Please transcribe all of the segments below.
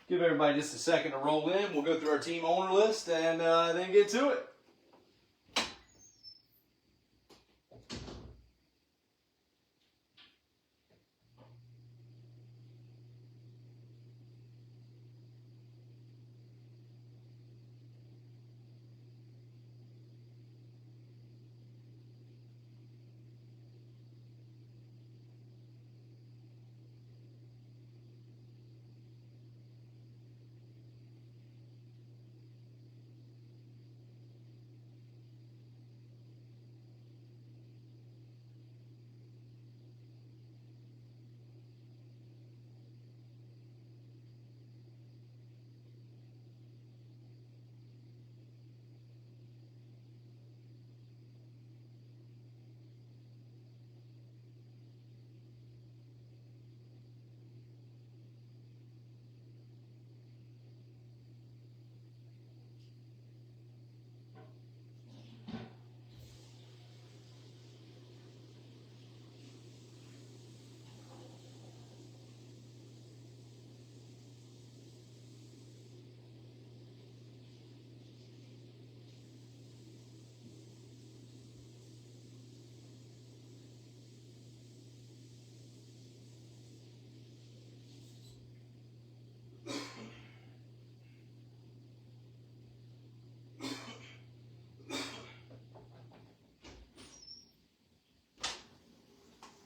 Give everybody just a second to roll in. We'll go through our team owner list and then get to it.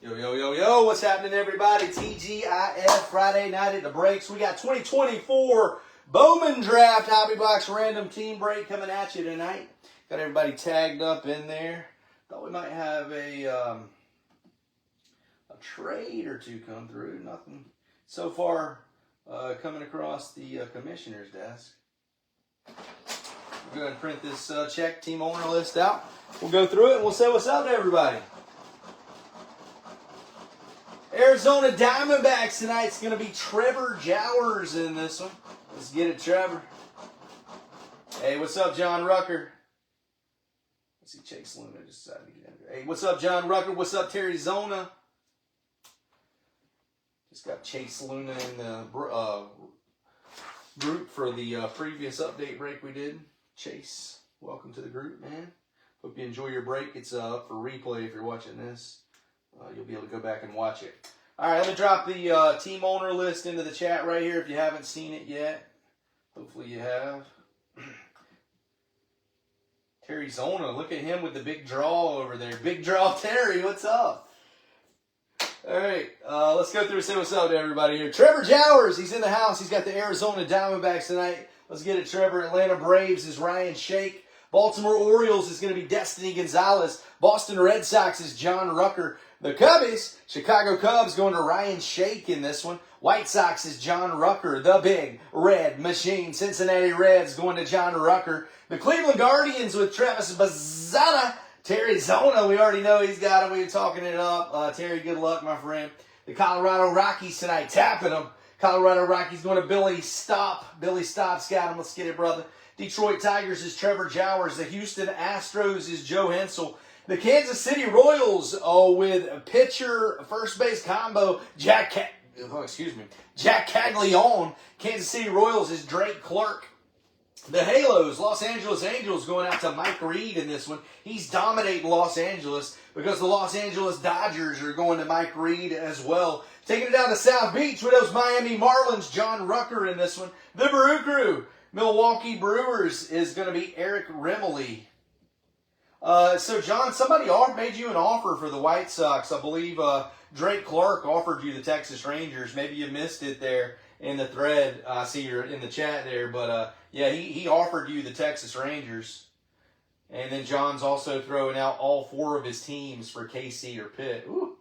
Yo, what's happening, everybody? TGIF Friday night at the breaks. We got 2024 Bowman Draft Hobby Box Random Team Break coming at you tonight. Got everybody tagged up in there. Thought we might have a trade or two come through. Nothing so far coming across the commissioner's desk. We'll go ahead and print this check team owner list out. We'll go through it and we'll say what's up to everybody. Arizona Diamondbacks tonight's going to be Trevor Jowers in this one. Let's get it, Trevor. Hey, what's up, John Rucker? Let's see, Chase Luna just decided to get in there. Hey, what's up, John Rucker? What's up, Terry Zona? Just got Chase Luna in the group for the previous update break we did. Chase, welcome to the group, man. Hope you enjoy your break. It's up for replay if you're watching this. You'll be able to go back and watch it. All right, let me drop the team owner list into the chat right here if you haven't seen it yet. Hopefully you have. Terry Zona, look at him with the big draw over there. Big draw Terry, what's up? All right, let's go through and say what's up to everybody here. Trevor Jowers, he's in the house. He's got the Arizona Diamondbacks tonight. Let's get it, Trevor. Atlanta Braves is Ryan Shake. Baltimore Orioles is going to be Destiny Gonzalez. Boston Red Sox is John Rucker. The Cubbies, Chicago Cubs going to Ryan Shake in this one. White Sox is John Rucker. The Big Red Machine. Cincinnati Reds going to John Rucker. The Cleveland Guardians with Travis Bazzana. Terry Zona, we already know he's got him. We were talking it up. Terry, good luck, my friend. The Colorado Rockies tonight, tapping them. Colorado Rockies going to Billy Stop. Billy Stop's got him. Let's get it, brother. Detroit Tigers is Trevor Jowers. The Houston Astros is Joe Hensel. The Kansas City Royals with pitcher first base combo Jack Caglione. Kansas City Royals is Drake Clark. The Halos, Los Angeles Angels going out to Mike Reed in this one. He's dominating Los Angeles because the Los Angeles Dodgers are going to Mike Reed as well. Taking it down to South Beach with those Miami Marlins, John Rucker in this one. The Brew Crew, Milwaukee Brewers is going to be Eric Remley. So, John, somebody made you an offer for the White Sox. I believe Drake Clark offered you the Texas Rangers. Maybe you missed it there in the thread. I see you're in the chat there. But, yeah, he offered you the Texas Rangers. And then John's also throwing out all four of his teams for KC or Pitt. Ooh,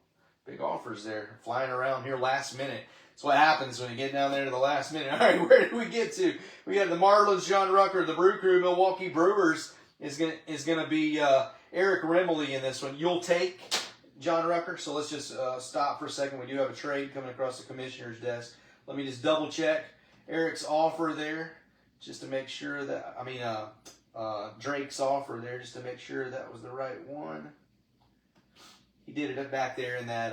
big offers there. Flying around here last minute. That's what happens when you get down there to the last minute. All right, where did we get to? We got the Marlins, John Rucker, the Brew Crew, Milwaukee Brewers. Is gonna be Eric Remley in this one. You'll take John Rucker. So let's just stop for a second. We do have a trade coming across the commissioner's desk. Let me just double check Eric's offer there, just to make sure that Drake's offer there, just to make sure that was the right one. He did it back there in that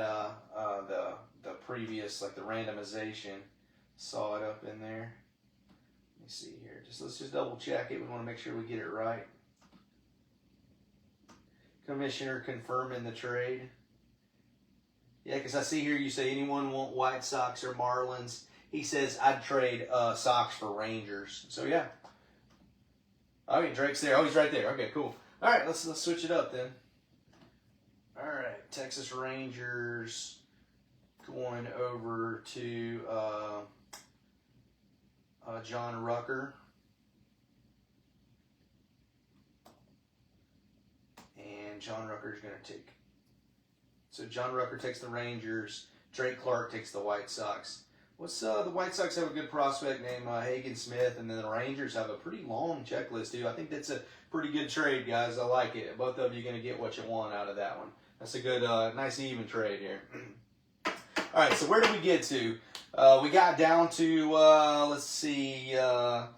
the previous, like the randomization. Saw it up in there. me see here. Let's just double check it. We want to make sure we get it right. Commissioner confirming the trade. Yeah, because I see here you say anyone want White Sox or Marlins. He says I'd trade Sox for Rangers. So yeah. Okay, Drake's there. Oh, he's right there. Okay, cool. All right, let's switch it up then. All right, Texas Rangers going over to John Rucker. And John Rucker's going to take. So John Rucker takes the Rangers. Drake Clark takes the White Sox. What's the White Sox have a good prospect named Hagen Smith, and then the Rangers have a pretty long checklist too. I think that's a pretty good trade, guys. I like it. Both of you are going to get what you want out of that one. That's a good, nice even trade here. All right, so where did we get to? We got down to, let's see, I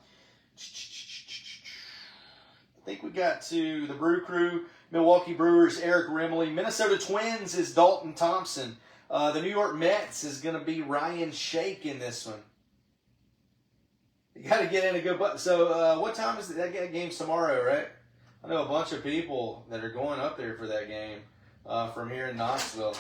think we got to the Brew Crew, Milwaukee Brewers, Eric Rimley. Minnesota Twins is Dalton Thompson. The New York Mets is going to be Ryan Shake in this one. You got to get in a good butt. So what time is that game tomorrow, right? I know a bunch of people that are going up there for that game from here in Knoxville.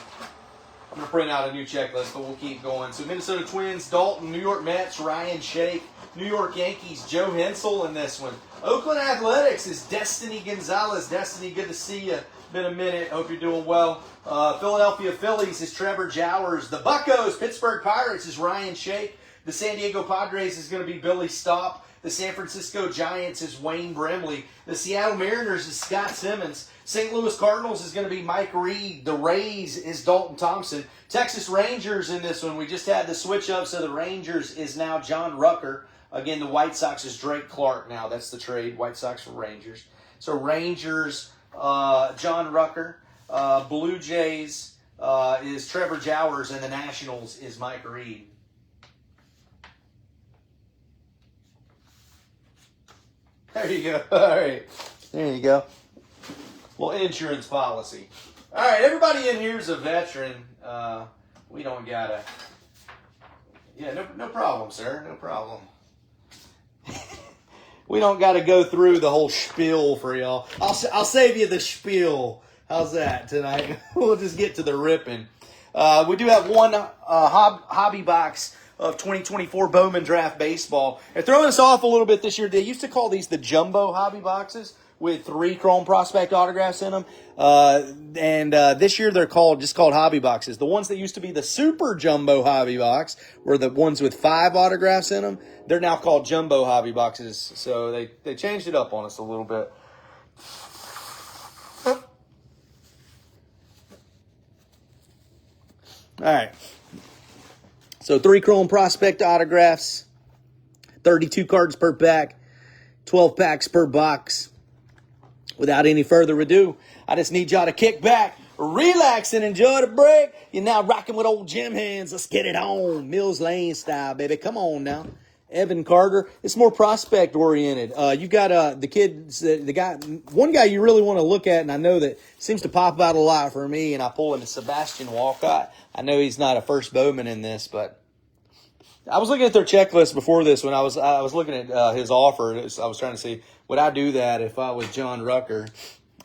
I'm going to print out a new checklist, but we'll keep going. So Minnesota Twins, Dalton, New York Mets, Ryan Shake. New York Yankees, Joe Hensel in this one. Oakland Athletics is Destiny Gonzalez. Destiny, good to see you. Been a minute. Hope you're doing well. Philadelphia Phillies is Trevor Jowers. The Buccos, Pittsburgh Pirates is Ryan Shake. The San Diego Padres is going to be Billy Stopp. The San Francisco Giants is Wayne Brimley. The Seattle Mariners is Scott Simmons. St. Louis Cardinals is going to be Mike Reed. The Rays is Dalton Thompson. Texas Rangers in this one. We just had the switch up, so the Rangers is now John Rucker. Again, the White Sox is Drake Clark now. That's the trade. White Sox for Rangers. So Rangers, John Rucker. Blue Jays is Trevor Jowers, and the Nationals is Mike Reed. There you go. All right. There you go. Well, insurance policy. All right, everybody in here is a veteran. We don't gotta. Yeah, no problem, sir. No problem. We don't got to go through the whole spiel for y'all. I'll save you the spiel. How's that tonight? We'll just get to the ripping. We do have one hobby box of 2024 Bowman Draft Baseball. They're throwing us off a little bit this year. They used to call these the jumbo hobby boxes with 3 Chrome Prospect autographs in them. And this year they're just called hobby boxes. The ones that used to be the super jumbo hobby box were the ones with 5 autographs in them. They're now called jumbo hobby boxes. So they changed it up on us a little bit. All right. So 3 Chrome Prospect autographs, 32 cards per pack, 12 packs per box. Without any further ado, I just need y'all to kick back, relax, and enjoy the break. You're now rocking with old Jim Hands. Let's get it on. Mills Lane style, baby. Come on now. Evan Carter. It's more prospect oriented. You got the kids, the guy, one guy you really want to look at, and I know that seems to pop out a lot for me, and I pull into Sebastian Walcott. I know he's not a first Bowman in this, but I was looking at their checklist before this when I was looking at his offer. I was trying to see, would I do that if I was John Rucker?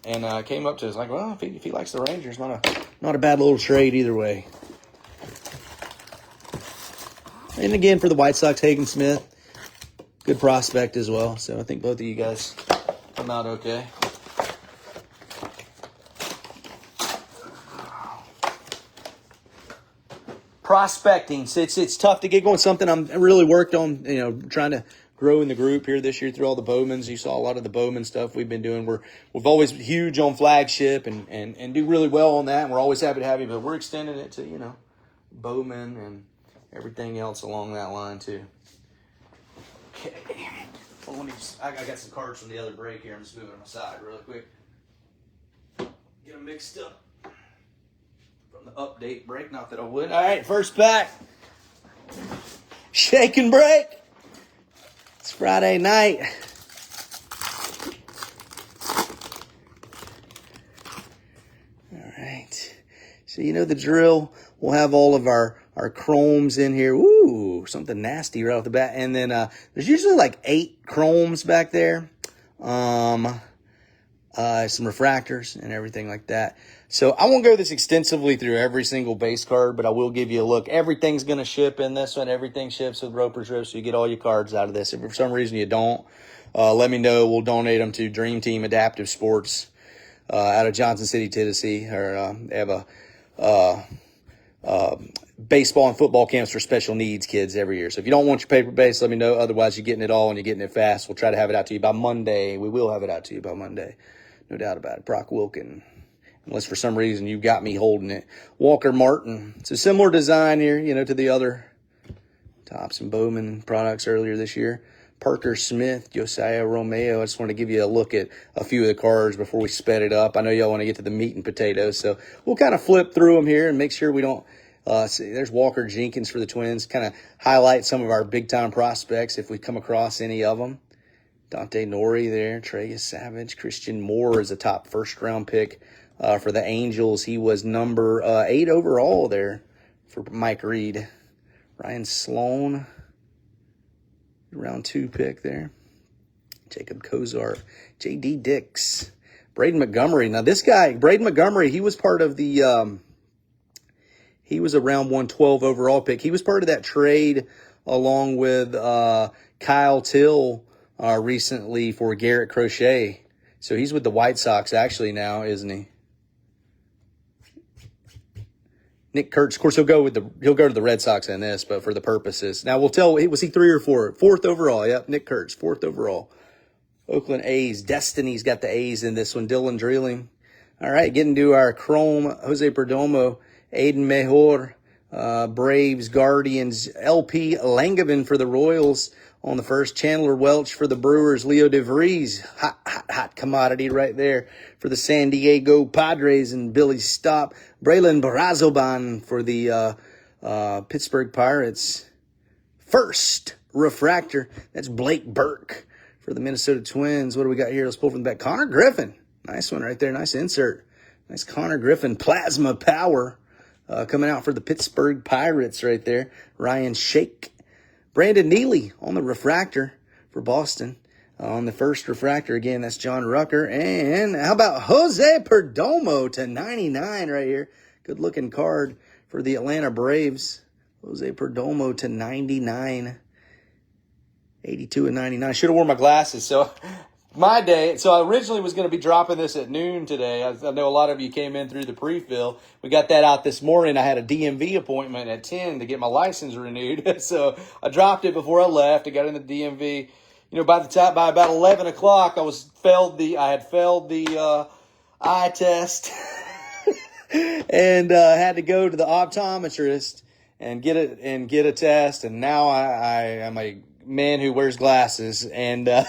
And came up to us like, well, if he likes the Rangers, not a bad little trade either way. And again, for the White Sox, Hagen Smith, good prospect as well. So I think both of you guys come out okay. Prospecting, so it's tough to get going. Something I'm really worked on, trying to grow in the group here this year through all the Bowmans. You saw a lot of the Bowman stuff we've been doing. We've always been huge on flagship and do really well on that. And we're always happy to have you, but we're extending it to, Bowman and everything else along that line too. Okay. Well, I got some cards from the other break here. I'm just moving them aside really quick. Get them mixed up from the update break. Not that I would. All right, first pack. Shake and break. It's Friday night. All right. So you know the drill. We'll have all of our our chromes in here. Ooh, something nasty right off the bat. And then there's usually like 8 chromes back there. Some refractors and everything like that. So I won't go this extensively through every single base card, but I will give you a look. Everything's going to ship in this one. Everything ships with Roper's Row, so you get all your cards out of this. If for some reason you don't, let me know. We'll donate them to Dream Team Adaptive Sports out of Johnson City, Tennessee. Or they have a baseball and football camps for special needs kids every year. So if you don't want your paper base, let me know. Otherwise, you're getting it all and you're getting it fast. We'll try to have it out to you by Monday. We will have it out to you by Monday. No doubt about it. Brock Wilkin. Unless for some reason you got me holding it. Walker Martin. It's a similar design here, to the other Topps and Bowman products earlier this year. Parker Smith, Josiah Romeo. I just want to give you a look at a few of the cards before we sped it up. I know y'all want to get to the meat and potatoes, so we'll kind of flip through them here and make sure we don't see. There's Walker Jenkins for the Twins. Kind of highlight some of our big-time prospects if we come across any of them. Dante Nori there. Trey Savage. Christian Moore is a top first-round pick for the Angels. He was number 8 overall there for Mike Reed. Ryan Sloan, round 2 pick there. Jacob Kozar. J.D. Dix. Braden Montgomery. Now this guy, Braden Montgomery, he was part of the, he was a round 112 overall pick. He was part of that trade along with Kyle Till recently for Garrett Crochet. So he's with the White Sox actually now, isn't he? Nick Kurtz, of course, he'll go to the Red Sox in this, but for the purposes. Now, we'll tell, was he 3 or 4? 4th overall, yep, Nick Kurtz, 4th overall. Oakland A's, Destiny's got the A's in this one. Dylan Drilling. All right, getting to our Chrome, Jose Perdomo, Aiden Mejor, Braves, Guardians, LP Langevin for the Royals on the first. Chandler Welch for the Brewers, Leo DeVries, hot commodity right there for the San Diego Padres, and Billy Stopp. Braylon Barazoban for the Pittsburgh Pirates. First refractor, that's Blake Burke for the Minnesota Twins. What do we got here? Let's pull from the back. Connor Griffin. Nice one right there. Nice insert. Nice Connor Griffin. Plasma Power coming out for the Pittsburgh Pirates right there. Ryan Shake. Brandon Neely on the refractor for Boston. On the first refractor, again, that's John Rucker. And how about Jose Perdomo to 99 right here? Good-looking card for the Atlanta Braves. Jose Perdomo to 99. 82 and 99. Should have worn my glasses. So my day. So I originally was going to be dropping this at noon today. I know a lot of you came in through the pre-fill. We got that out this morning. I had a DMV appointment at 10 to get my license renewed. So I dropped it before I left. I got in the DMV. By about 11 o'clock, I had failed the eye test and had to go to the optometrist and get a test. And now I am a man who wears glasses, and I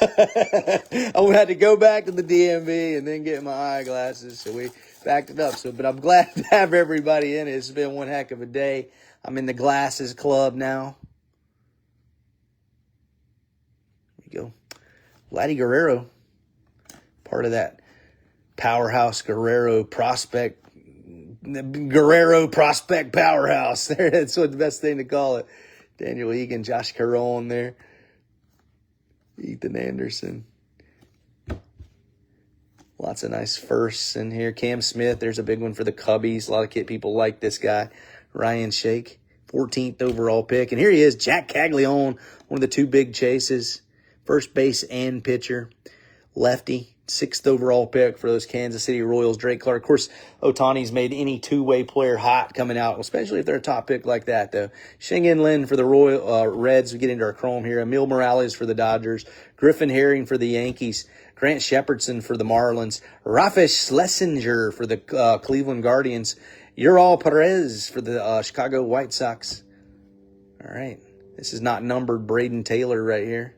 had to go back to the DMV and then get my eyeglasses. So we backed it up. But I'm glad to have everybody in it. It's been one heck of a day. I'm in the glasses club now. Go. Vladdy Guerrero, part of that powerhouse Guerrero prospect powerhouse. That's what the best thing to call it. Daniel Egan, Josh Caron there, Ethan Anderson. Lots of nice firsts in here. Cam Smith, there's a big one for the Cubbies. A lot of people like this guy. Ryan Shake, 14th overall pick. And here he is, Jack Caglione, one of the 2 big chases. First base and pitcher. Lefty, 6th overall pick for those Kansas City Royals. Drake Clark. Of course, Otani's made any 2-way player hot coming out, especially if they're a top pick like that, though. Sheng-In Lin for the Royal Reds. We get into our chrome here. Emil Morales for the Dodgers. Griffin Herring for the Yankees. Grant Shepardson for the Marlins. Rafash Schlesinger for the Cleveland Guardians. Ural Perez for the Chicago White Sox. All right. This is not numbered. Braden Taylor right here.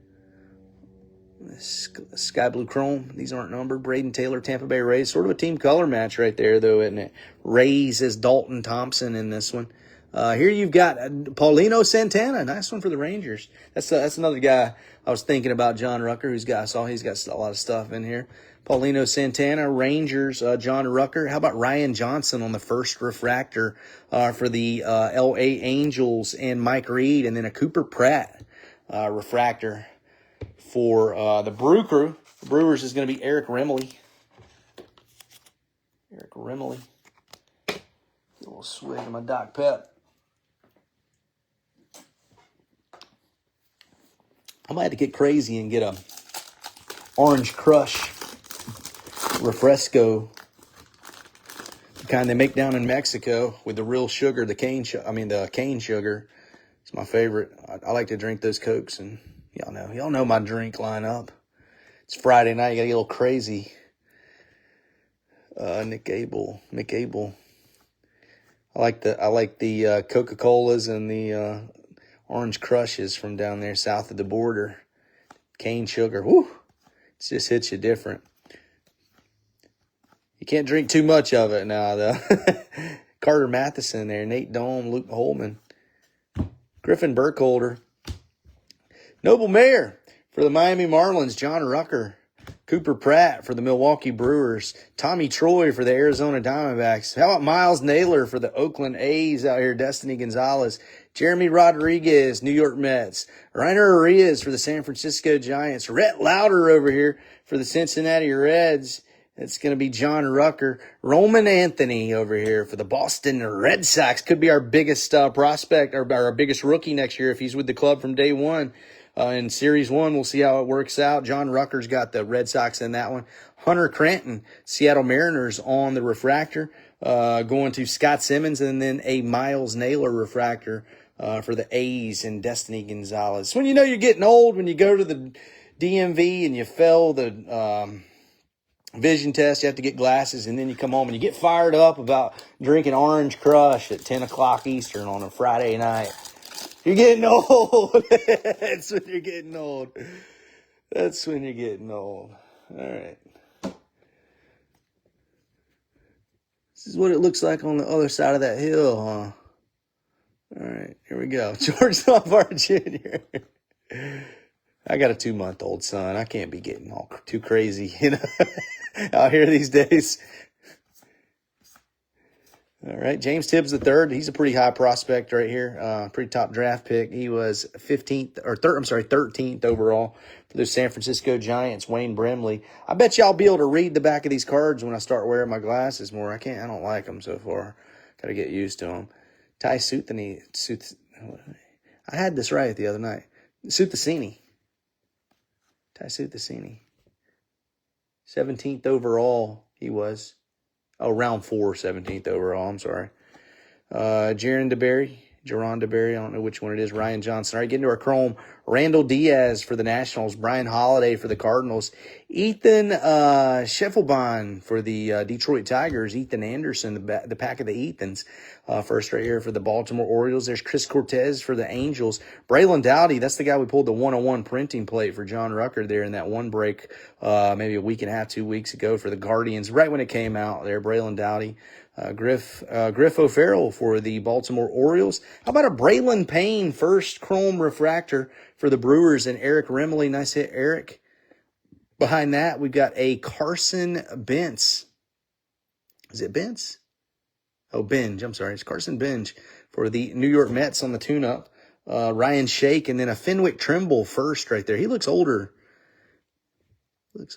Sky Blue Chrome. These aren't numbered. Braden Taylor, Tampa Bay Rays. Sort of a team color match right there, though, isn't it? Rays is Dalton Thompson in this one. Here you've got Paulino Santana. Nice one for the Rangers. That's another guy I was thinking about, John Rucker, I saw he's got a lot of stuff in here. Paulino Santana, Rangers, John Rucker. How about Ryan Johnson on the first refractor for the L.A. Angels and Mike Reed, and then a Cooper Pratt refractor for the Brew Crew. The Brewers is going to be Eric Remley. Get a little swig of my Doc Pep. I might have to get crazy and get a Orange Crush Refresco, the kind they make down in Mexico with the real sugar, the cane sugar. It's my favorite. I like to drink those Cokes, and y'all know my drink lineup. It's Friday night. You gotta get a little crazy. Nick Abel. I like the Coca-Colas and the Orange Crushes from down there south of the border. Cane sugar. Whoo! It just hits you different. You can't drink too much of it now, though. Carter Matheson there, Nate Dome, Luke Holman, Griffin Burkholder, Noble Mayer for the Miami Marlins, John Rucker, Cooper Pratt for the Milwaukee Brewers, Tommy Troy for the Arizona Diamondbacks. How about Miles Naylor for the Oakland A's out here, Destiny Gonzalez, Jeremy Rodriguez, New York Mets, Rainer Arias for the San Francisco Giants, Rhett Lauder over here for the Cincinnati Reds. It's going to be John Rucker. Roman Anthony over here for the Boston Red Sox. Could be our biggest prospect, or our biggest rookie next year if he's with the club from day one. In Series 1, we'll see how it works out. John Rucker's got the Red Sox in that one. Hunter Cranton, Seattle Mariners on the refractor. Going to Scott Simmons, and then a Miles Naylor refractor for the A's and Destiny Gonzalez. When you know you're getting old, when you go to the DMV and you fail the vision test, you have to get glasses, and then you come home and you get fired up about drinking Orange Crush at 10 o'clock Eastern on a Friday night. You're getting old. That's when you're getting old. All right. This is what it looks like on the other side of that hill, huh? All right, here we go. George Lombard Jr. I got a 2-month-old son. I can't be getting all too crazy, out here these days. All right, James Tibbs III. He's a pretty high prospect right here. Pretty top draft pick. He was 13th overall for the San Francisco Giants. Wayne Brimley. I bet y'all be able to read the back of these cards when I start wearing my glasses more. I don't like them so far. Got to get used to them. Ty Suthany. I had this right the other night. Suthasini. Ty Suthasini. 17th overall he was. Oh, round 4, 17th overall. I'm sorry. Jaron DeBerry. I don't know which one it is. Ryan Johnson. All right, getting to our chrome. Randall Diaz for the Nationals. Brian Holiday for the Cardinals. Ethan Scheffelbein for the Detroit Tigers. Ethan Anderson, the pack of the Ethans. First right here for the Baltimore Orioles. There's Chris Cortez for the Angels. Braylon Dowdy, that's the guy we pulled the 101 printing plate for John Rucker there in that one break maybe a week and a half, 2 weeks ago for the Guardians. Right when it came out there, Braylon Dowdy. Griff O'Farrell for the Baltimore Orioles. How about a Braylon Payne first chrome refractor for the Brewers and Eric Remley? Nice hit, Eric. Behind that, we've got a Carson Bentz. Is it Bentz? Oh, Benge. I'm sorry. It's Carson Benge for the New York Mets on the tune-up. Ryan Shake, and then a Fenwick Trimble first right there. He looks older. He's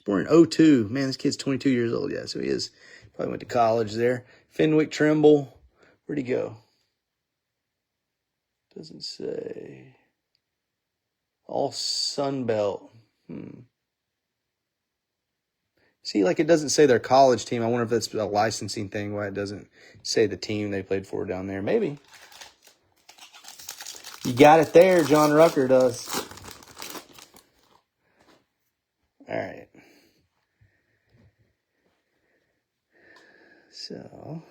born in 2002. Man, this kid's 22 years old. Yeah, so he is. Probably went to college there. Fenwick Trimble. Where'd he go? Doesn't say. All Sun Belt. See, like it doesn't say their college team. I wonder if that's a licensing thing, why it doesn't say the team they played for down there. Maybe. You got it there, John Rucker does. All right. So,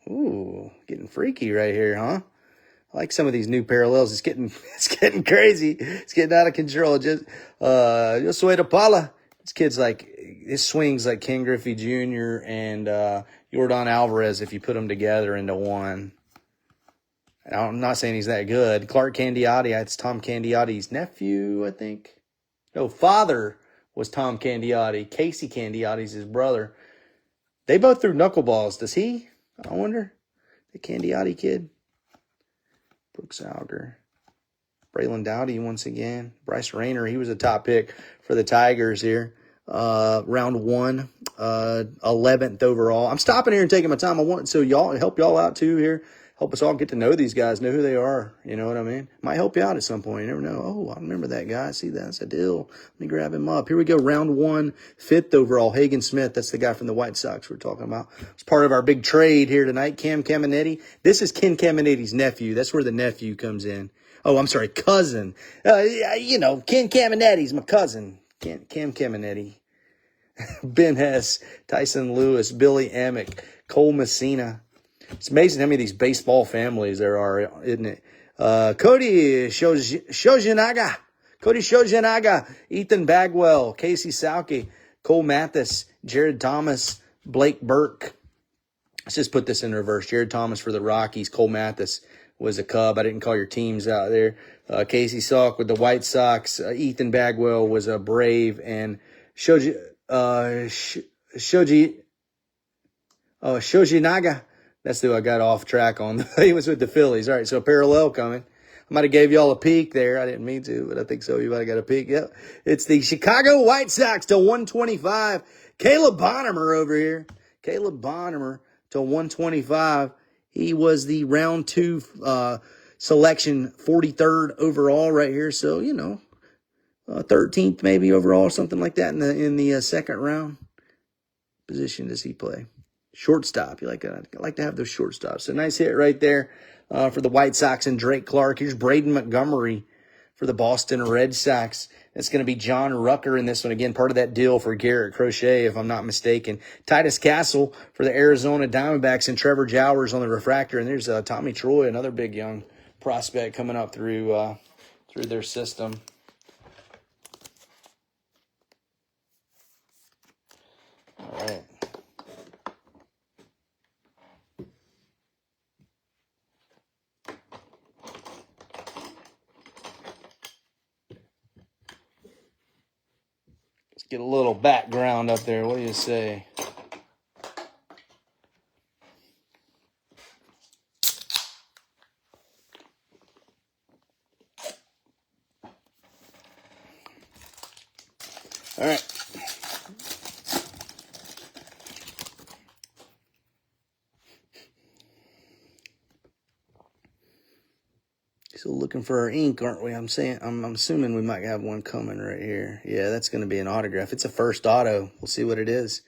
ooh, getting freaky right here, huh? I like some of these new parallels. It's getting crazy. It's getting out of control. Josué Pala. This swings like Ken Griffey Jr. and Yordan Alvarez if you put them together into one. I'm not saying he's that good. Clark Candiotti, it's Tom Candiotti's nephew, I think. No, father was Tom Candiotti. Casey Candiotti's his brother. They both threw knuckleballs. Does he? I wonder. The Candiotti kid. Brooks Alger. Braylon Dowdy once again. Bryce Rayner, he was a top pick for the Tigers here. Round 1, 11th overall. I'm stopping here and taking my time. I want so y'all help y'all out too here. Help us all get to know these guys, know who they are. You know what I mean? Might help you out at some point. You never know. Oh, I remember that guy. See, that's a deal. Let me grab him up. Here we go. Round 1, 5th overall. Hagen Smith. That's the guy from the White Sox we're talking about. It's part of our big trade here tonight. Cam Caminetti. This is Ken Caminetti's nephew. That's where the nephew comes in. Oh, I'm sorry, cousin. Ken Caminetti's my cousin. Cam Caminetti. Ben Hess, Tyson Lewis, Billy Amick, Cole Messina. It's amazing how many of these baseball families there are, isn't it? Cody Shojinaga, Ethan Bagwell, Casey Salke, Cole Mathis, Jared Thomas, Blake Burke. Let's just put this in reverse. Jared Thomas for the Rockies, Cole Mathis was a Cub. I didn't call your teams out there. Casey Salk with the White Sox. Ethan Bagwell was a Brave, and Shojinaga. That's who I got off track on. He was with the Phillies. All right, so parallel coming. I might have gave y'all a peek there. I didn't mean to, but I think so. You might have got a peek. Yep. It's the Chicago White Sox to 125. Caleb Bonham over here. Caleb Bonham to 125. He was the round 2 selection, 43rd overall right here. So, 13th maybe overall, something like that in the second round. Position does he play? Shortstop. I like to have those shortstops. So nice hit right there for the White Sox and Drake Clark. Here's Braden Montgomery for the Boston Red Sox. It's going to be John Rucker in this one. Again, part of that deal for Garrett Crochet, if I'm not mistaken. Titus Castle for the Arizona Diamondbacks and Trevor Jowers on the refractor. And there's Tommy Troy, another big young prospect coming up through their system. All right. Get a little background up there. What do you say? All right. Still looking for our ink, aren't we? I'm assuming we might have one coming right here. Yeah, that's going to be an autograph. It's a first auto. We'll see what it is.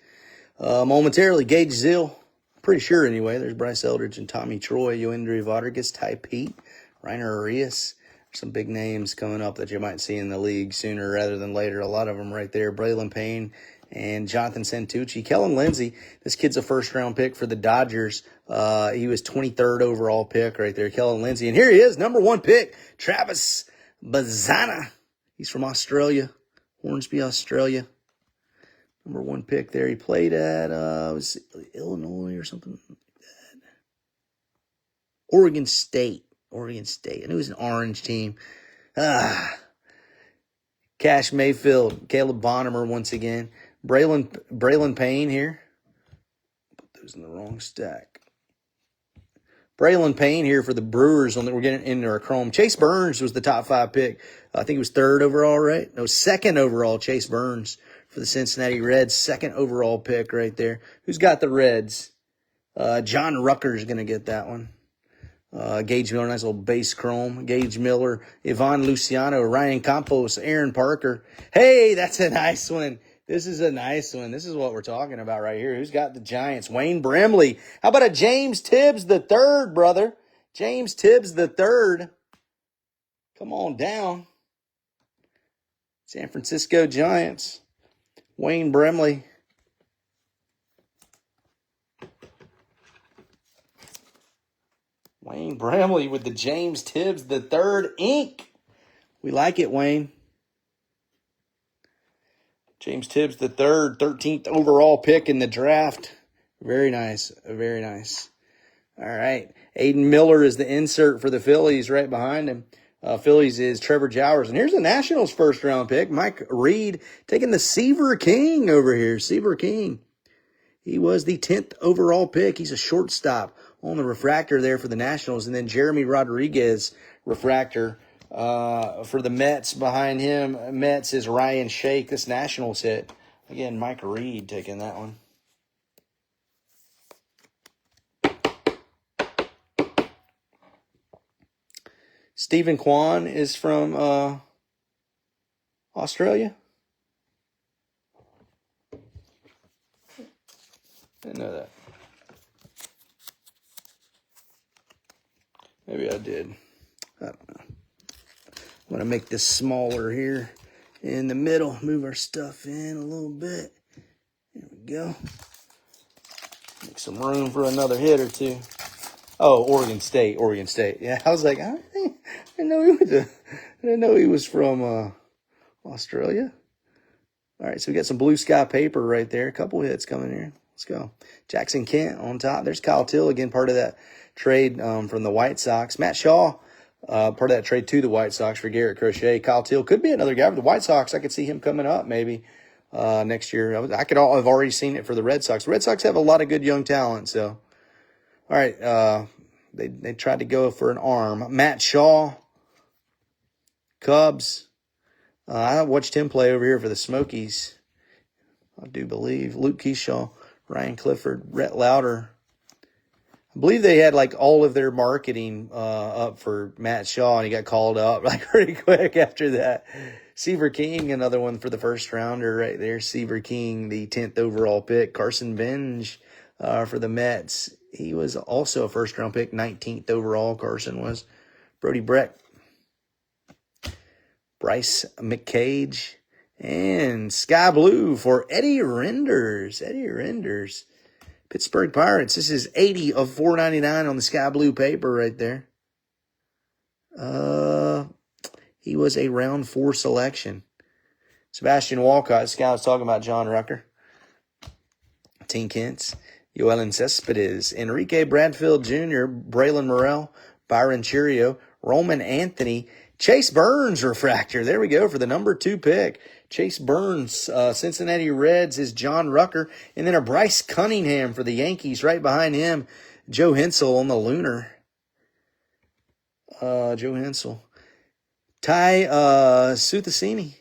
Momentarily, Gage Zill. Pretty sure anyway. There's Bryce Eldridge and Tommy Troy, Yoendry Vaudriguez, Ty Pete, Rainer Arias. Some big names coming up that you might see in the league sooner rather than later. A lot of them right there. Braylon Payne and Jonathan Santucci. Kellen Lindsey, this kid's a first-round pick for the Dodgers. He was 23rd overall pick right there, Kellen Lindsey. And here he is, number 1 pick, Travis Bazana. He's from Australia, Hornsby, Australia. Number 1 pick there. He played at was Illinois or something like that. Oregon State. And it was an orange team. Cash Mayfield, Caleb Bonham once again. Braylon Payne here. Put those in the wrong stack. Braylon Payne here for the Brewers. We're getting into our chrome. Chase Burns was the top 5 pick. I think he was 3rd overall, right? No, 2nd overall, Chase Burns for the Cincinnati Reds. 2nd overall pick right there. Who's got the Reds? John Rucker's going to get that one. Gage Miller, nice little base chrome. Gage Miller, Ivan Luciano, Ryan Campos, Aaron Parker. Hey, that's a nice one. This is a nice one. This is what we're talking about right here. Who's got the Giants? Wayne Brimley. How about a James Tibbs the third, brother? James Tibbs the third. Come on down. San Francisco Giants. Wayne Brimley. Wayne Bramley with the James Tibbs the third ink. We like it, Wayne. James Tibbs the third, 13th overall pick in the draft Very nice. Very nice. All right. Aiden Miller is the insert for the Phillies right behind him. Phillies is Trevor Jowers. And here's the Nationals' first-round pick. Mike Reed taking the Seaver King over here. Seaver King. He was the 10th overall pick. He's a shortstop on the refractor there for the Nationals. And then Jeremy Rodriguez, refractor for the Mets. Behind him, Mets is Ryan Shake. This Nationals hit. Again, Mike Reed taking that one. Stephen Kwan is from Australia. Didn't know that. Maybe I did. I don't know. I'm going to make this smaller here in the middle. Move our stuff in a little bit. There we go. Make some room for another hit or two. Oh, Oregon State. Yeah, I was like, I didn't know he was from Australia. All right, so we got some blue sky paper right there. A couple hits coming here. Let's go. Jackson Kent on top. There's Kyle Till, again, part of that trade from the White Sox. Matt Shaw, part of that trade to the White Sox for Garrett Crochet. Kyle Till could be another guy for the White Sox. I could see him coming up maybe next year. I could have already seen it for the Red Sox. The Red Sox have a lot of good young talent, so. All right, they tried to go for an arm. Matt Shaw, Cubs. I watched him play over here for the Smokies. I do believe. Luke Keyshaw, Ryan Clifford, Rhett Lauder. I believe they had like all of their marketing up for Matt Shaw, and he got called up like pretty quick after that. Seaver King, another one for the first rounder right there. Seaver King, the 10th overall pick. Carson Benj for the Mets. He was also a first-round pick, 19th overall, Carson was. Brody Breck, Bryce McCage, and Sky Blue for Eddie Renders. Pittsburgh Pirates. This is 80 of 499 on the Sky Blue paper right there. He was a round 4 selection. Sebastian Walcott. This guy was talking about John Rucker. Tink Kentz. Yoelin Cespedes, Enrique Bradfield Jr., Braylon Morrell, Byron Churio, Roman Anthony, Chase Burns refractor. There we go for the number 2 pick. Chase Burns, Cincinnati Reds is John Rucker. And then a Bryce Cunningham for the Yankees right behind him. Joe Hensel on the Lunar. Joe Hensel. Ty Suthasini.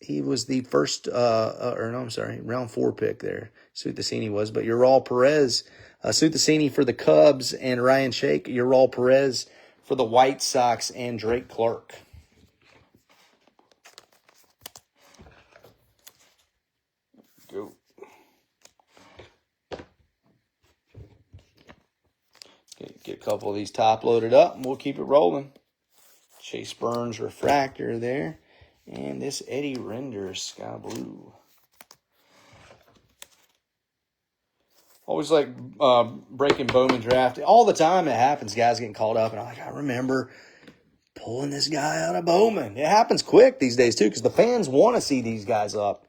He was the first, round 4 pick there. Suthasini was, but Ural Perez, Suthasini for the Cubs, and Ryan Shake. Ural Perez for the White Sox, and Drake Clark. Go. Get a couple of these top loaded up, and we'll keep it rolling. Chase Burns refractor there. And this Eddie Renders Sky Blue. Always like breaking Bowman draft. All the time it happens, guys getting called up. And I'm like, I remember pulling this guy out of Bowman. It happens quick these days, too, because the fans want to see these guys up.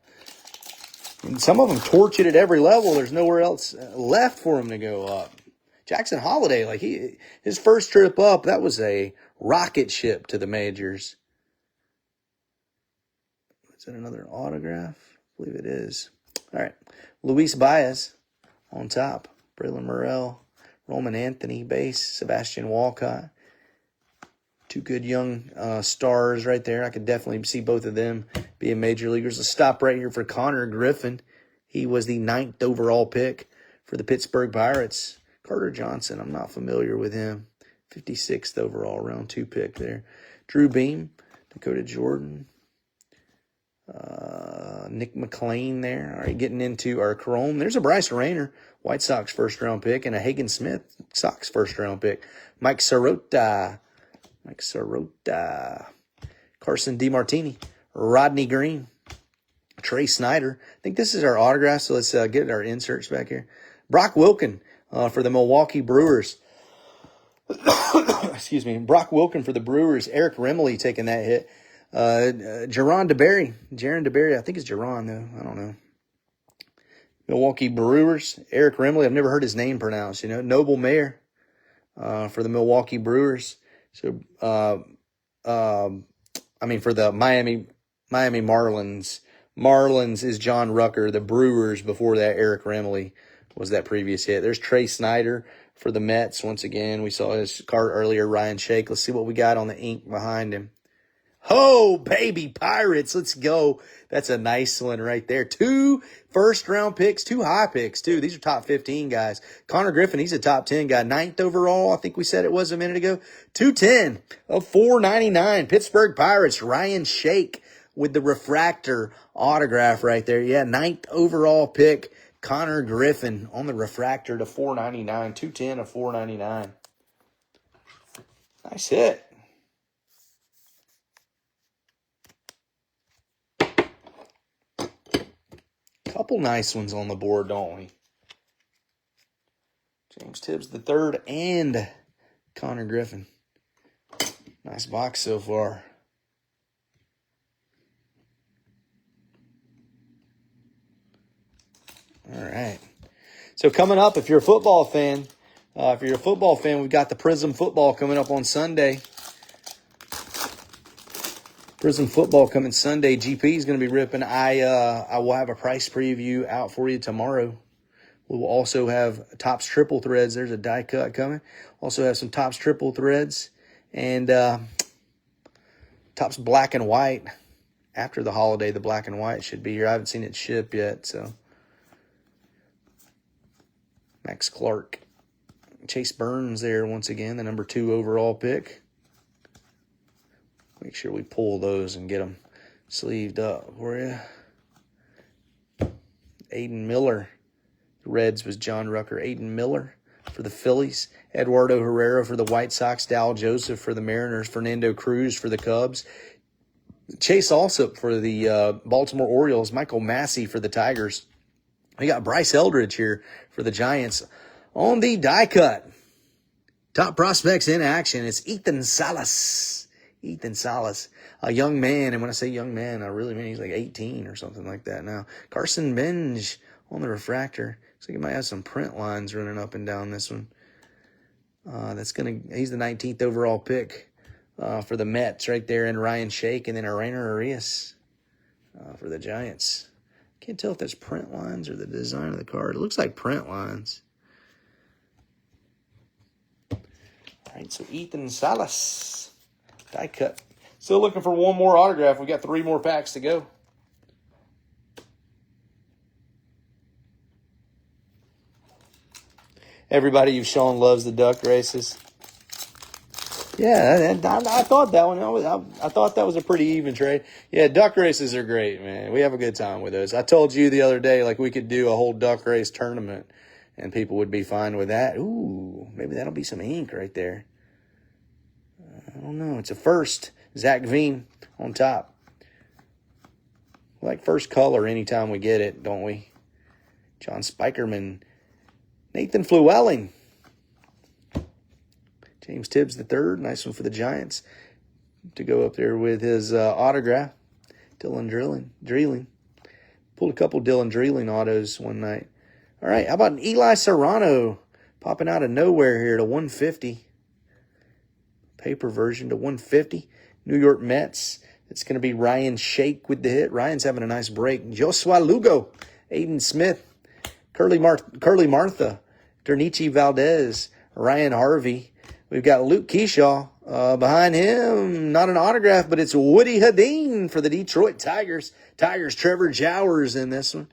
And some of them torch it at every level. There's nowhere else left for them to go up. Jackson Holiday, like his first trip up, that was a rocket ship to the majors. Is that another autograph? I believe it is. All right. Luis Baez on top. Braylon Morrell. Roman Anthony, base. Sebastian Walcott. 2 good young stars right there. I could definitely see both of them being major leaguers. A stop right here for Connor Griffin. He was the 9th overall pick for the Pittsburgh Pirates. Carter Johnson, I'm not familiar with him. 56th overall, round 2 pick there. Drew Beam. Dakota Jordan. Nick McLean there. All right, getting into our Chrome. There's a Bryce Rayner, White Sox first-round pick, and a Hagen Smith, Sox first-round pick. Mike Sirota. Carson DeMartini. Rodney Green. Trey Snyder. I think this is our autograph, so let's get our inserts back here. Brock Wilken for the Milwaukee Brewers. Excuse me. Brock Wilken for the Brewers. Eric Remley taking that hit. Jaron DeBerry, I think it's Jaron though, I don't know. Milwaukee Brewers, Eric Remley. I've never heard his name pronounced, Noble Mayer for the Milwaukee Brewers. So, for the Miami Marlins. Marlins is John Rucker. The Brewers, before that, Eric Remley was that previous hit. There's Trey Snyder for the Mets. Once again, we saw his card earlier, Ryan Shake. Let's see what we got on the ink behind him. Oh, baby, Pirates. Let's go. That's a nice one right there. 2 first-round picks, 2 high picks, too. These are top 15 guys. Connor Griffin, he's a top 10 guy. 9th overall, I think we said it was a minute ago. 210 of 499. Pittsburgh Pirates, Ryan Shake with the refractor autograph right there. Yeah, 9th overall pick, Connor Griffin on the refractor to 499. 210 of 499. Nice hit. Couple nice ones on the board, don't we? James Tibbs the third and Connor Griffin. Nice box so far. All right. So coming up, if you're a football fan, we've got the Prism football coming up on Sunday. Prism football coming Sunday. GP is going to be ripping. I will have a price preview out for you tomorrow. We will also have Topps triple threads. There's a die cut coming. Also have some Topps triple threads and Topps black and white. After the holiday, the black and white should be here. I haven't seen it ship yet, so. Max Clark. Chase Burns there once again, the number 2 overall pick. Make sure we pull those and get them sleeved up for you. Aiden Miller. The Reds was John Rucker. Aiden Miller for the Phillies. Eduardo Herrera for the White Sox. Dal Joseph for the Mariners. Fernando Cruz for the Cubs. Chase Alsop for the Baltimore Orioles. Michael Massey for the Tigers. We got Bryce Eldridge here for the Giants. On the die cut, top prospects in action. It's Ethan Salas. Ethan Salas, a young man. And when I say young man, I really mean he's like 18 or something like that now. Carson Benj on the refractor. Looks like he might have some print lines running up and down this one. He's the 19th overall pick for the Mets right there. And Ryan Shake and then Arainer Arias for the Giants. Can't tell if that's print lines or the design of the card. It looks like print lines. All right, so Ethan Salas. Die cut. Still looking for one more autograph. We got 3 more packs to go. Everybody you've shown loves the duck races. Yeah, I thought that one. I thought that was a pretty even trade. Yeah, duck races are great, man. We have a good time with those. I told you the other day, like we could do a whole duck race tournament, and people would be fine with that. Ooh, maybe that'll be some ink right there. I don't know. It's a first. Zach Veen on top. We like first color anytime we get it, don't we? John Spikerman. Nathan Flewelling. James Tibbs the third. Nice one for the Giants to go up there with his autograph. Dylan Dreeling. Pulled a couple Dylan Dreeling autos one night. All right, how about an Eli Serrano popping out of nowhere here to 150. Paper version to 150. New York Mets. It's going to be Ryan Shake with the hit. Ryan's having a nice break. Josua Lugo. Aiden Smith. Curly Martha. Dernici Valdez. Ryan Harvey. We've got Luke Keyshaw. Behind him, not an autograph, but it's Woody Hadeen for the Detroit Tigers. Trevor Jowers in this one.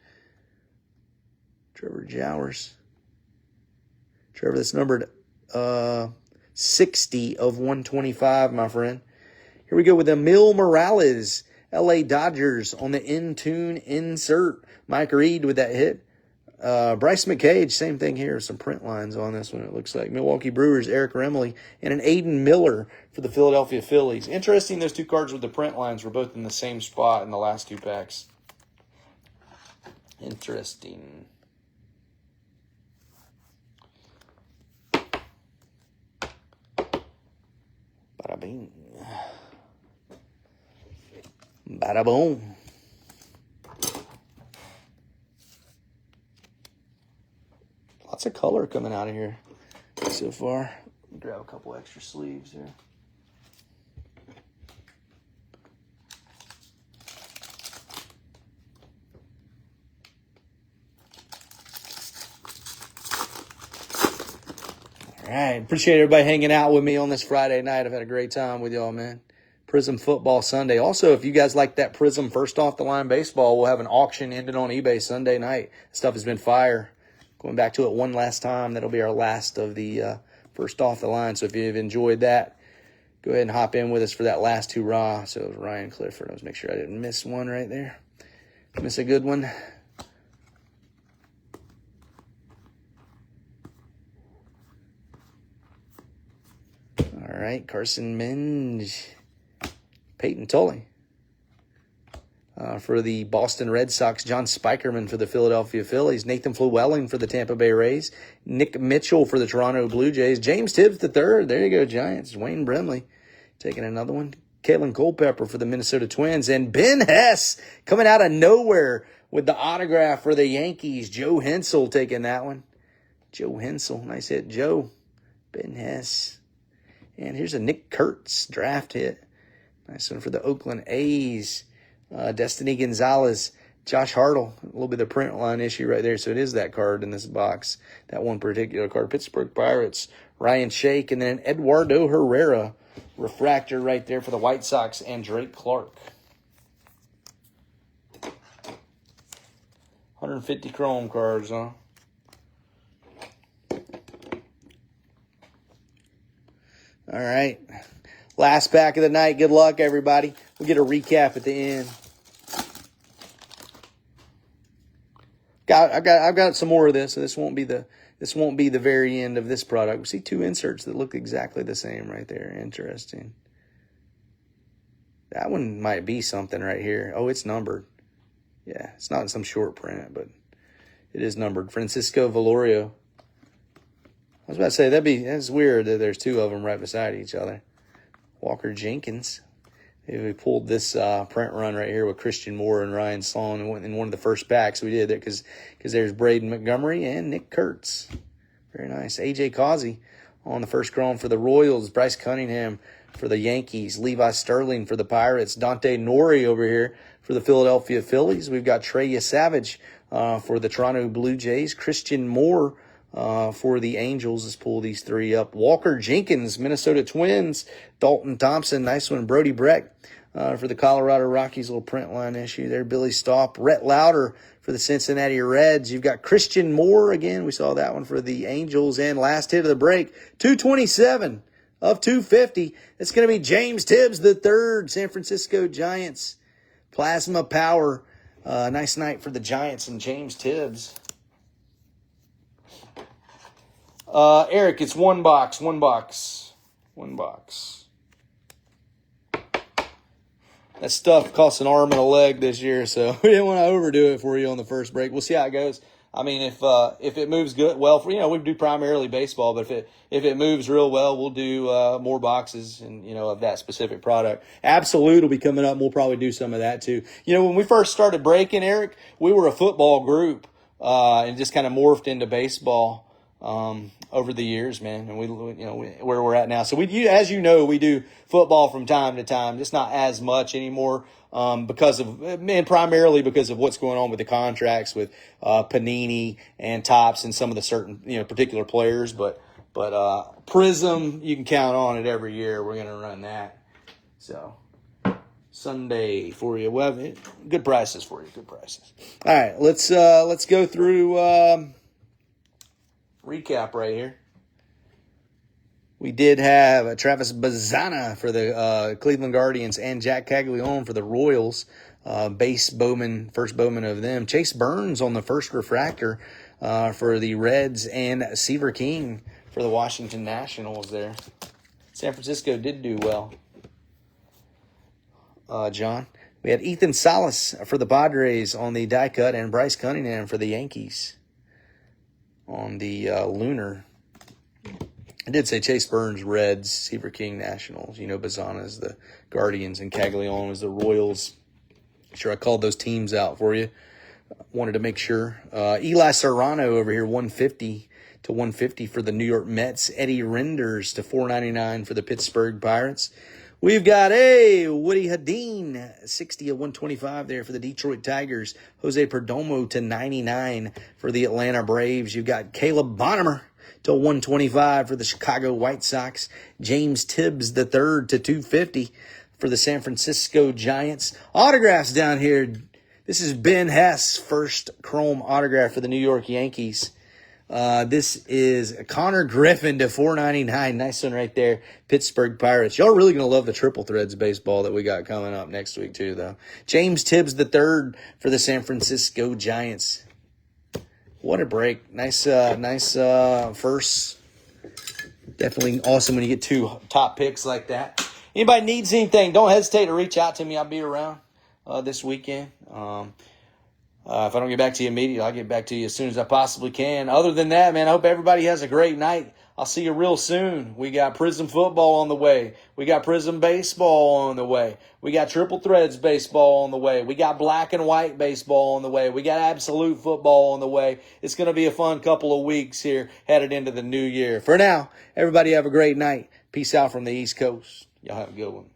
Trevor Jowers. Trevor, that's numbered 60 of 125, my friend. Here we go with Emil Morales, LA Dodgers on the Intune insert. Mike Reed with that hit. Bryce McCage, same thing here. Some print lines on this one, it looks like. Milwaukee Brewers, Eric Remley, and an Aiden Miller for the Philadelphia Phillies. Interesting, those 2 cards with the print lines were both in the same spot in the last 2 packs. Interesting. Bada bing. Bada boom. Lots of color coming out of here so far. Grab a couple extra sleeves here. All right. Appreciate everybody hanging out with me on this Friday night. I've had a great time with y'all, man. Prism Football Sunday. Also, if you guys like that Prism First Off the Line baseball, we'll have an auction ended on eBay Sunday night. Stuff has been fire. Going back to it one last time. That'll be our last of the First Off the Line. So if you've enjoyed that, go ahead and hop in with us for that last hurrah. So it was Ryan Clifford. Let's make sure I didn't miss one right there. Miss a good one. All right, Carson Minge. Peyton Tully. For the Boston Red Sox, John Spikerman for the Philadelphia Phillies, Nathan Llewellyn for the Tampa Bay Rays, Nick Mitchell for the Toronto Blue Jays, James Tibbs III, there you go, Giants, Wayne Brimley taking another one, Kalen Culpepper for the Minnesota Twins, and Ben Hess coming out of nowhere with the autograph for the Yankees, Joe Hensel taking that one. Joe Hensel, nice hit, Joe. Ben Hess. And here's a Nick Kurtz draft hit. Nice one for the Oakland A's. Destiny Gonzalez, Josh Hartle, a little bit of print line issue right there. So it is that card in this box, that one particular card. Pittsburgh Pirates, Ryan Shake, and then Eduardo Herrera, refractor right there for the White Sox, and Drake Clark. 150 chrome cards, huh? All right. Last pack of the night. Good luck, everybody. We'll get a recap at the end. I've got some more of this, so this won't be the very end of this product. We see two inserts that look exactly the same right there. Interesting. That one might be something right here. Oh, it's numbered. Yeah, it's not in some short print, but it is numbered. Francisco Valorio. I was about to say that's weird that there's two of them right beside each other. Walker Jenkins. Maybe we pulled this print run right here with Christian Moore and Ryan Sloan in one of the first packs we did there because there's Braden Montgomery and Nick Kurtz. Very nice. A.J. Causey on the first chrome for the Royals. Bryce Cunningham for the Yankees. Levi Sterling for the Pirates. Dante Nori over here for the Philadelphia Phillies. We've got Trey Savage for the Toronto Blue Jays. Christian Moore for the Angels. Let's pull these three up. Walker Jenkins, Minnesota Twins. Dalton Thompson, nice one. Brody Breck for the Colorado Rockies, little print line issue there. Billy Staub. Rhett Lauder for the Cincinnati Reds. You've got Christian Moore again. We saw that one for the Angels. And last hit of the break, 227 of 250. It's going to be James Tibbs III, San Francisco Giants. Plasma Power. Nice night for the Giants and James Tibbs. Eric, it's one box. That stuff costs an arm and a leg this year, so we didn't want to overdo it for you on the first break. We'll see how it goes. I mean, if it moves good, well, we do primarily baseball, but if it moves real well, we'll do more boxes and of that specific product. Absolute will be coming up, and we'll probably do some of that too. When we first started breaking, Eric, we were a football group and just kind of morphed into baseball. Over the years, man, and we where we're at now. So we do football from time to time, just not as much anymore, primarily because of what's going on with the contracts with Panini and Topps and some of the certain particular players. But Prism, you can count on it every year. We're gonna run that. So Sunday for you. We'll have good prices for you. Good prices. All right, let's go through. Recap right here. We did have Travis Bazzana for the Cleveland Guardians and Jack Caglione for the Royals. Base Bowman, first Bowman of them. Chase Burns on the first refractor for the Reds, and Seaver King for the Washington Nationals there. San Francisco did do well. John. We had Ethan Salas for the Padres on the die cut, and Bryce Cunningham for the Yankees on the Lunar. I did say Chase Burns, Reds, Seaver King, Nationals. Bazzana's the Guardians, and Caglione was the Royals. Sure, I called those teams out for you. Wanted to make sure. Eli Serrano over here, 150 to 150 for the New York Mets. Eddie Renders to 499 for the Pittsburgh Pirates. We've got a Woody Hadeen, 60 of 125 there for the Detroit Tigers. Jose Perdomo to 99 for the Atlanta Braves. You've got Caleb Bonham to 125 for the Chicago White Sox. James Tibbs III to 250 for the San Francisco Giants. Autographs down here. This is Ben Hess, first chrome autograph for the New York Yankees. This is Connor Griffin to 499. Nice one right there. Pittsburgh Pirates. Y'all are really going to love the Triple Threads baseball that we got coming up next week too, though. James Tibbs III for the San Francisco Giants. What a break. Nice first. Definitely awesome when you get two top picks like that. Anybody needs anything, don't hesitate to reach out to me. I'll be around this weekend. If I don't get back to you immediately, I'll get back to you as soon as I possibly can. Other than that, man, I hope everybody has a great night. I'll see you real soon. We got Prism football on the way. We got Prism baseball on the way. We got Triple Threads baseball on the way. We got black and white baseball on the way. We got absolute football on the way. It's going to be a fun couple of weeks here headed into the new year. For now, everybody have a great night. Peace out from the East Coast. Y'all have a good one.